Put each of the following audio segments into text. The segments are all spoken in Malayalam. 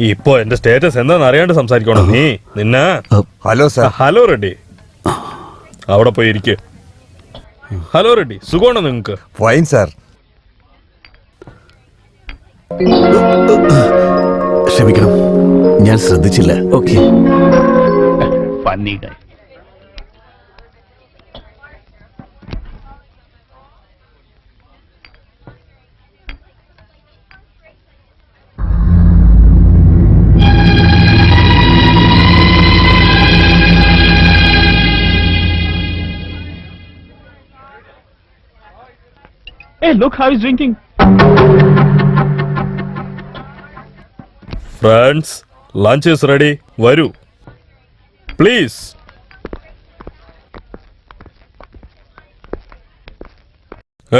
ഇപ്പൊ എന്റെ സ്റ്റേറ്റസ് എന്താന്ന് അറിയാണ്ട് സംസാരിക്കണോ നീ? നിന്നെ ഹലോ സാർ. ഹലോ റെഡ്ഡി, അവിടെ പോയി ഇരിക്ക്. ഹലോ റെഡ്ഡി, സുഖമാണോ നിങ്ങക്ക്? Fine sir. ക്ഷമിക്കണം, ഞാൻ ശ്രദ്ധിച്ചില്ല. Okay. Hey, look how he's drinking. Friends, lunch is ready. വരൂ പ്ലീസ്.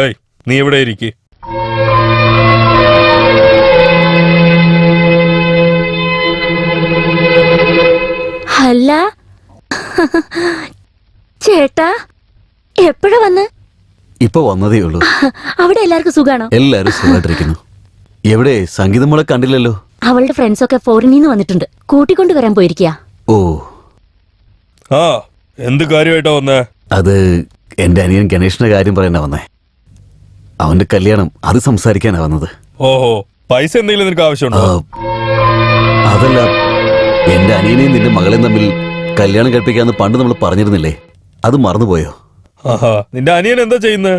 ഏയ്, നീ ഇവിടെ ഇരിക്ക്. അല്ല ചേട്ടാ, എപ്പോഴാ വന്ന്? ഇപ്പൊ വന്നതേ ഉള്ളൂ. അവിടെ എല്ലാവർക്കും സുഖാണോ? എല്ലാരും സുഖമായിട്ടിരിക്കുന്നു. എവിടെ സംഗീതം മോളെ കണ്ടില്ലല്ലോ? അവളുടെ ഫ്രണ്ട്സ് ഒക്കെ ഫോറിനിൽ നിന്ന് വന്നിട്ടുണ്ട്, കൂട്ടിക്കൊണ്ട് വരാൻ പോയിരിക്കുക. ഓ, ആ, എന്ത് കാര്യമായിട്ടാ വന്നേ? അത് എന്റെ അനിയൻ ഗണേഷിന്റെ കാര്യം പറയാനാ വന്നേ. അവന്റെ കല്യാണം, അത് സംസാരിക്കാനാ വന്നത്. ഓഹോ, പൈസ എന്തെങ്കിലും നിനക്ക് ആവശ്യമുണ്ടോ? അതല്ല, എന്റെ അനിയനെയും നിന്റെ മകളെയും തമ്മിൽ കല്യാണം കഴിപ്പിക്കാന്ന് പണ്ട് നമ്മൾ പറഞ്ഞിരുന്നില്ലേ? അത് മറന്നുപോയോ? ആഹാ, നിന്റെ അനിയൻ എന്താ ചെയ്യുന്നത്?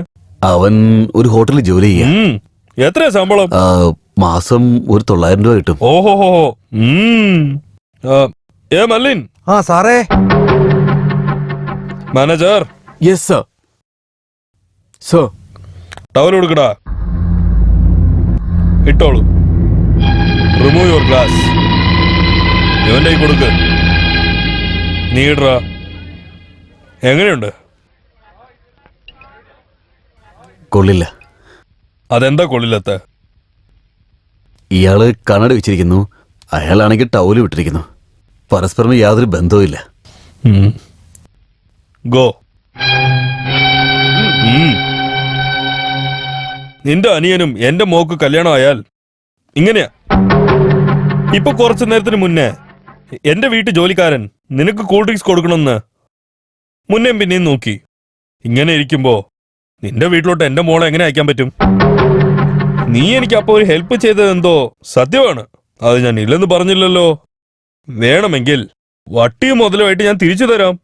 അവൻ ഒരു ഹോട്ടലിൽ ജോലി ചെയ്യാ. എത്രയാ ശമ്പളം? മാസം ഒരു 900 രൂപ കിട്ടും. ഓഹോ. ഏ മല്ലിൻ. ആ സാറേ. Manager. Yes sir. Sir, towel കൊടുക്കടാ. ഇട്ടോളൂ. Remove your glass. ഇവന്റെ കൊടുക്ക്. നീ ഇടറാ. എങ്ങനെയുണ്ട്? കൊള്ളില്ല. അതെന്താ കൊള്ളില്ലത്തെ? ഇയാള് കണ്ണട വെച്ചിരിക്കുന്നു, അയാളാണെങ്കിൽ ടൗല് വിട്ടിരിക്കുന്നു. പരസ്പരം യാതൊരു ബന്ധവും ഇല്ല. ഗോ. നിന്റെ അനിയനും എന്റെ മോക്ക് കല്യാണം ആയാൽ ഇങ്ങനെയാ. ഇപ്പൊ കുറച്ചു നേരത്തിന് മുന്നേ എന്റെ വീട്ടു ജോലിക്കാരൻ നിനക്ക് കൂൾ ഡ്രിങ്ക്സ് കൊടുക്കണമെന്ന് മുന്നേം പിന്നെയും നോക്കി. ഇങ്ങനെ ഇരിക്കുമ്പോ നിന്റെ വീട്ടിലോട്ട് എന്റെ മോളെ എങ്ങനെ അയക്കാൻ പറ്റും? നീ എനിക്ക് അപ്പൊ ഒരു ഹെൽപ്പ് ചെയ്തത് എന്തോ സത്യമാണ്. അത് ഞാൻ ഇല്ലെന്ന് പറഞ്ഞില്ലല്ലോ. വേണമെങ്കിൽ വട്ടിയും മുതലുമായിട്ട് ഞാൻ തിരിച്ചു തരാം.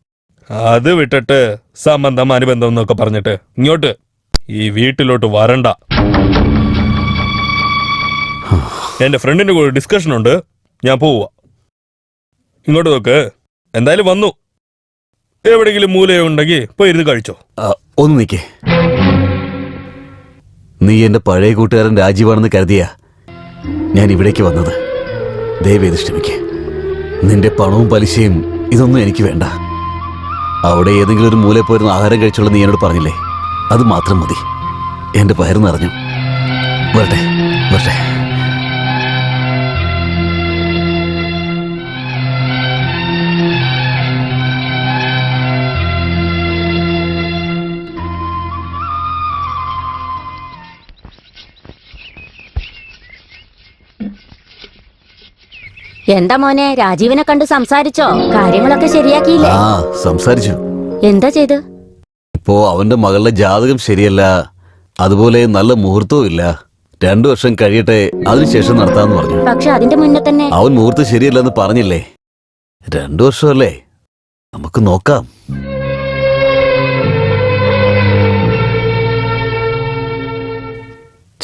അത് വിട്ടിട്ട് സംബന്ധം അനുബന്ധം എന്നൊക്കെ പറഞ്ഞിട്ട് ഇങ്ങോട്ട് ഈ വീട്ടിലോട്ട് വരണ്ട. എന്റെ ഫ്രണ്ടിന്റെ കൂടെ ഡിസ്കഷൻ ഉണ്ട്, ഞാൻ പോവാ. ഇങ്ങോട്ട് നോക്ക്. എന്തായാലും വന്നു. എവിടെയെങ്കിലും മൂലയുണ്ടെങ്കിൽ പോയി ഇരുന്ന് കഴിച്ചോ. ഒന്ന് നിൽക്കേ. നീ എന്റെ പഴയ കൂട്ടുകാരൻ രാജീവാണെന്ന് കരുതിയാ ഞാൻ ഇവിടേക്ക് വന്നത്. ദയവേത് ക്ഷമിക്കേ. നിന്റെ പണവും പലിശയും ഇതൊന്നും എനിക്ക് വേണ്ട. അവിടെ ഏതെങ്കിലും ഒരു മൂലയിൽ പോയിരുന്ന ആഹാരം കഴിച്ചുള്ള നീ എന്നോട് പറഞ്ഞില്ലേ, അത് മാത്രം മതി. എന്റെ പയർ നിറഞ്ഞു. വരട്ടെ വരട്ടെ. എന്താ മോനെ, രാജീവിനെ കണ്ട് സംസാരിച്ചോ? കാര്യങ്ങളൊക്കെ ശരിയാക്കിയില്ലേ? ആ, സംസാരിച്ചു. എന്താ ചെയ്ത്? ഇപ്പോ അവന്റെ മകളുടെ ജാതകം ശരിയല്ല, അതുപോലെ നല്ല മുഹൂർത്തവും ഇല്ല. 2 വർഷം കഴിയട്ടെ, അതിനുശേഷം നടത്താന്ന് പറഞ്ഞു. പക്ഷെ അതിന്റെ മുന്നേ തന്നെ അവൻ മുഹൂർത്തം ശരിയല്ലെന്ന് പറഞ്ഞില്ലേ? 2 വർഷമല്ലേ, നമുക്ക് നോക്കാം.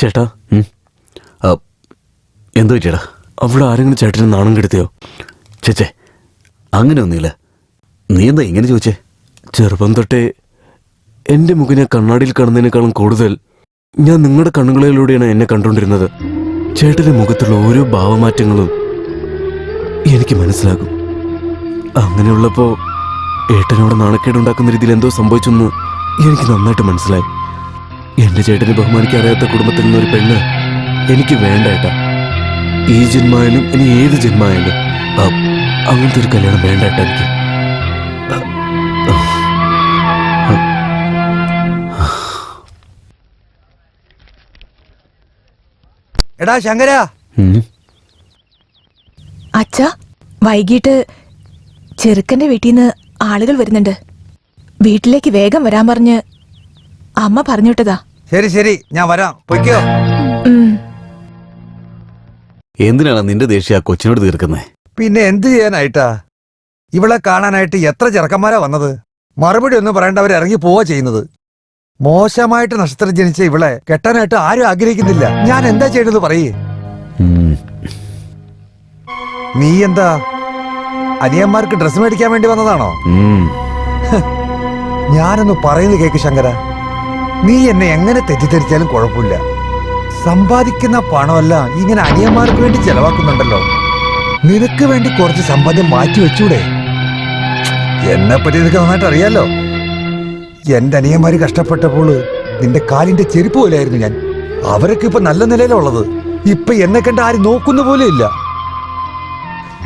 ചേട്ടാ. എന്തോ ചേട്ടാ? അവിടെ ആരെങ്കിലും ചേട്ടന് നാണം കെടുത്തിയോ? ചേച്ചേ, അങ്ങനെ ഒന്നുമില്ല. നീ എന്താ ഇങ്ങനെ ചോദിച്ചേ? ചെറുപ്പം തൊട്ടേ എൻ്റെ മുഖിനെ കണ്ണാടിയിൽ കാണുന്നതിനേക്കാളും കൂടുതൽ ഞാൻ നിങ്ങളുടെ കണ്ണുകളിലൂടെയാണ് എന്നെ കണ്ടുകൊണ്ടിരുന്നത്. ചേട്ടൻ്റെ മുഖത്തുള്ള ഓരോ ഭാവമാറ്റങ്ങളും എനിക്ക് മനസ്സിലാകും. അങ്ങനെയുള്ളപ്പോൾ ഏട്ടനോട് നാണക്കേടുണ്ടാക്കുന്ന രീതിയിൽ എന്തോ സംഭവിച്ചെന്ന് എനിക്ക് നന്നായിട്ട് മനസ്സിലായി. എൻ്റെ ചേട്ടനെ ബഹുമാനിക്കാൻ അറിയാത്ത കുടുംബത്തിൽ നിന്നൊരു പെണ്ണ് എനിക്ക് വേണ്ട ഏട്ടാ. ഈ ജന്മായാലും ഇനി ഏത് ജന്മായാലും അങ്ങനത്തെ ഒരു കല്യാണം വേണ്ട ഏട്ടാ എനിക്ക്. എടാ ശങ്കര, അച്ഛാ, വൈകിട്ട് ചെറുക്കന്റെ വീട്ടിൽ നിന്ന് ആളുകൾ വരുന്നുണ്ട്. വീട്ടിലേക്ക് വേഗം വരാൻ പറഞ്ഞ് അമ്മ പറഞ്ഞുവിട്ടതാ. ശരി ശരി, ഞാൻ വരാം. പൊയ്ക്കോ. എന്തിനാണ് നിന്റെ ദേഷ്യം ആ കൊച്ചിനോട് തീർക്കുന്നത്? പിന്നെ എന്ത് ചെയ്യാനായിട്ടാ? ഇവളെ കാണാനായിട്ട് എത്ര ചെറുക്കന്മാരാ വന്നത്. മറുപടി ഒന്നും പറയേണ്ടവർ ഇറങ്ങി പോവാ ചെയ്യുന്നത്. മോശമായിട്ട് നക്ഷത്രം ജനിച്ച ഇവളെ കെട്ടാനായിട്ട് ആരും ആഗ്രഹിക്കുന്നില്ല. ഞാൻ എന്താ ചെയ്യണത് പറയേ? നീ എന്താ അനിയന്മാർക്ക് ഡ്രസ് മേടിക്കാൻ വേണ്ടി വന്നതാണോ? ഞാനൊന്ന് പറയുന്നത് കേക്ക് ശങ്കര. നീ എന്നെ എങ്ങനെ തെറ്റിദ്ധരിച്ചാലും കുഴപ്പമില്ല. സമ്പാദിക്കുന്ന പണമല്ല ഇങ്ങനെ അനിയന്മാർക്ക് വേണ്ടി ചെലവാക്കുന്നുണ്ടല്ലോ. നിനക്ക് വേണ്ടി കുറച്ച് സമ്പാദ്യം മാറ്റി വെച്ചൂടെ? എന്നെ പറ്റി നിനക്ക് നന്നായിട്ട് അറിയാലോ. എന്റെ അനിയന്മാര് കഷ്ടപ്പെട്ടപ്പോൾ നിന്റെ കാലിന്റെ ചെരുപ്പ് പോലെയായിരുന്നു ഞാൻ. അവരൊക്കെ ഇപ്പൊ നല്ല നിലയിലുള്ളത്. ഇപ്പൊ എന്നെ കണ്ട് ആരും നോക്കുന്ന പോലെ ഇല്ല.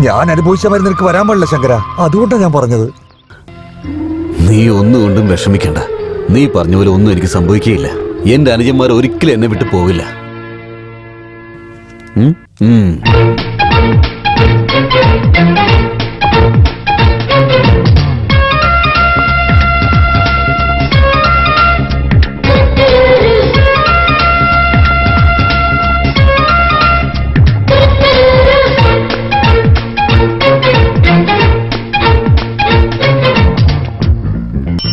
ഞാൻ അനുഭവിച്ച മാതിരി നിനക്ക് വരാൻ പാടില്ല ശങ്കര. അതുകൊണ്ടാണ് ഞാൻ പറഞ്ഞത്. നീ ഒന്നുകൊണ്ടും വിഷമിക്കണ്ട. നീ പറഞ്ഞ പോലെ ഒന്നും എനിക്ക് സംഭവിക്കുകയില്ല. എന്റെ അനുജന്മാർ ഒരിക്കലും എന്നെ വിട്ടു പോവില്ല.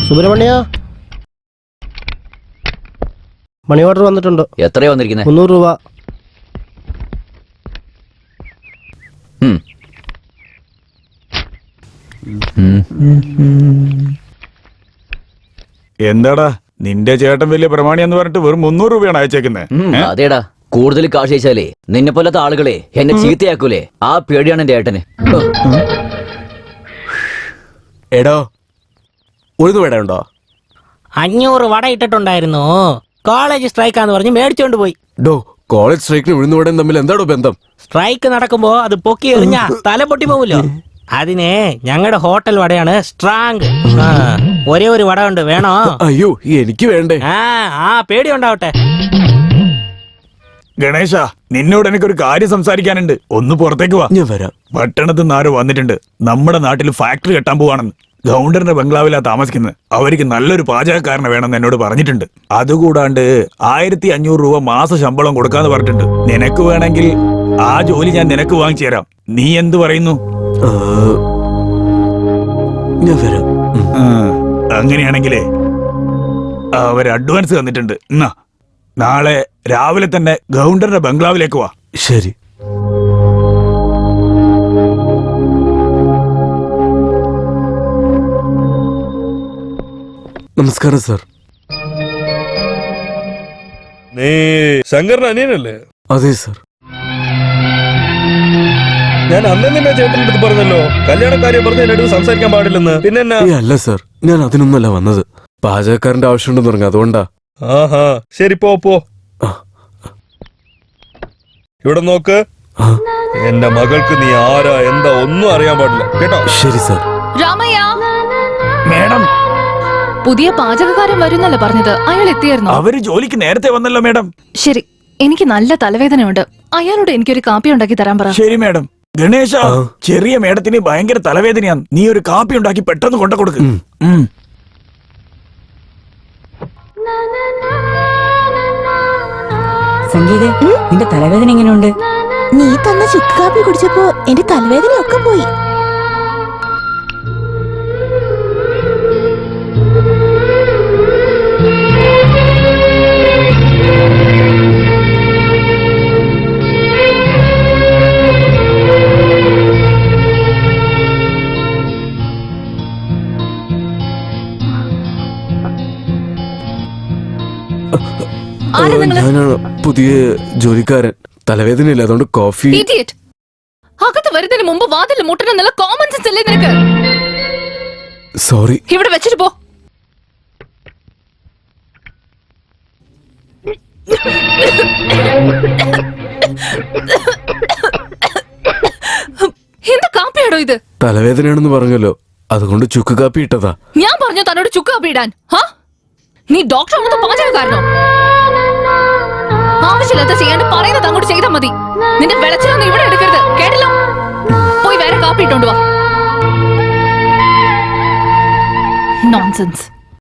സുബ്രഹ്മണ്യ, മണി ഓർഡർ വന്നിട്ടുണ്ട്. എത്രയാ വന്നിരിക്കുന്നത്? 300 രൂപ. എന്താടാ നിന്റെ ചേട്ടൻ വലിയ പ്രമാണി എന്ന് പറഞ്ഞിട്ട് വെറും 300 രൂപയാണ് അയച്ചേക്കുന്നത്? അതേടാ, കൂടുതൽ കാശ് അയച്ചാലേ നിന്നെ പോലത്തെ ആളുകളെ എന്നെ ചീത്തയാക്കൂലേ, ആ പേടിയാണ് എന്റെ ഏട്ടന്. എടോ, ഉഴുന്നു വട ഉണ്ടോ? 500 വട ഇട്ടിട്ടുണ്ടായിരുന്നു. കോളേജ് സ്ട്രൈക്കാന്ന് പറഞ്ഞ് മേടിച്ചോണ്ട് പോയി. ഡോ, കോളേജ് സ്ട്രൈക്കിന് ഉഴുന്നുവടയും തമ്മിൽ എന്താണോ ബന്ധം? സ്ട്രൈക്ക് നടക്കുമ്പോ അത് പൊക്കി എറിഞ്ഞ തല പൊട്ടി പോവുമല്ലോ. അതിനെ ഞങ്ങളുടെ ഹോട്ടൽ വടയാണ് സ്ട്രാങ്. ഒരേ ഒരു വട ഉണ്ട്, വേണോ? അയ്യോ, എനിക്ക് വേണ്ടേ. ആ പേടി ഉണ്ടാവട്ടെ. ഗണേശ, നിന്നോട് എനിക്കൊരു കാര്യം സംസാരിക്കാനുണ്ട്. ഒന്ന് പുറത്തേക്ക് വാ. ഞാൻ വരാം. പട്ടണത്തിൽ നിന്ന് ആരോ വന്നിട്ടുണ്ട്. നമ്മുടെ നാട്ടിൽ ഫാക്ടറി കെട്ടാൻ പോവാണെന്ന്. ഗൗണ്ടറിന്റെ ബംഗ്ലാവിലാ താമസിക്കുന്നത്. അവർക്ക് നല്ലൊരു പാചകക്കാരനെ വേണമെന്ന് എന്നോട് പറഞ്ഞിട്ടുണ്ട്. അതുകൂടാണ്ട് 1500 രൂപ മാസ ശമ്പളം കൊടുക്കാന്ന് പറഞ്ഞിട്ടുണ്ട്. നിനക്ക് വേണമെങ്കിൽ ആ ജോലി ഞാൻ നിനക്ക് വാങ്ങിച്ചു തരാം. നീ എന്ത് പറയുന്നു? ഞാൻ വരാം. അങ്ങനെയാണെങ്കിലേ അവർ അഡ്വാൻസ് തന്നിട്ടുണ്ട്. എന്നാ നാളെ രാവിലെ തന്നെ ഗൗണ്ടറിന്റെ ബംഗ്ലാവിലേക്ക് വാ. ശരി. നമസ്കാരം സാർ. നീ ശങ്കറിന്റെ അനിയനല്ലേ? അതെ സാർ. ഞാൻ അന്ന് നിന്നെ ചേട്ടൻ്റെ അടുത്ത് പറഞ്ഞല്ലോ, കല്യാണക്കാര്യം പറഞ്ഞ് എന്റെ അടുത്ത് സംസാരിക്കാൻ പാടില്ലെന്ന്. പിന്നെ എന്നാ? അല്ല സാർ, ഞാൻ അതിനൊന്നല്ല വന്നത്. പാചകക്കാരന്റെ ആവശ്യമുണ്ടെന്ന് പറഞ്ഞു, അതുകൊണ്ടാ. ആഹാ, ശരി, പോ. ഇവിടെ നോക്ക്, എന്റെ മകൾക്ക് നീ ആരാ എന്താ ഒന്നും അറിയാൻ പാടില്ല, കേട്ടോ? ശരി സാർ. രാമയ്യ, മേഡം, പുതിയ പാചകക്കാരൻ വരുന്നല്ലോ പറഞ്ഞത്. അയാൾ എത്തിയായിരുന്നു? അവര് ജോലിക്ക് നേരത്തെ വന്നല്ലോ മേഡം. ശരി, എനിക്ക് നല്ല തലവേദനയുണ്ട്. അയാളോട് എനിക്കൊരു കാപ്പി ഉണ്ടാക്കി തരാൻ പറ. ശരി മേഡം. ഗണേശ, ചെറിയ മേഡത്തിന് ഭയങ്കര തലവേദനയാണ്. നീ ഒരു കാപ്പി ഉണ്ടാക്കി പെട്ടെന്ന് കൊണ്ട കൊടുക്ക്. സംഗീത, നിന്റെ തലവേദന എങ്ങനെയുണ്ട്? നീ തന്ന ചുക്ക് കാപ്പി കുടിച്ചപ്പോ എന്റെ തലവേദനയൊക്കെ പോയി. ഞാനാണ് പുതിയ ജോലിക്കാരൻ. തലവേദനയില്ല, അതുകൊണ്ട് കോഫി. അകത്ത് വരുന്നതിന് മുമ്പ് വാതിൽ മുട്ടണം എന്നുള്ള കോമൺ സെൻസ് അല്ലേ നിനക്ക്? സോറി. ഇവിടെ വെച്ചിട്ട് പോ. എന്താ കാപ്പിയാടോ ഇത്? തലവേദനയാണെന്ന് പറഞ്ഞല്ലോ, അതുകൊണ്ട് ചുക്ക് കാപ്പി ഇട്ടതാ. ഞാൻ പറഞ്ഞു തന്നോട് ചുക്ക് കാപ്പി ഇടാൻ. നീ ഡോക്ടർ ആണെന്ന് പാചകക്കാരനോ? ആവശ്യമില്ലാത്ത ചെയ്യാണ്ട് പറയുന്നത് അങ്ങോട്ട് ചെയ്താൽ മതി. നിന്റെ വെളച്ചിലൊന്നും ഇവിടെ എടുക്കരുത്, കേട്ടല്ലോ? നോൺസെൻസ്.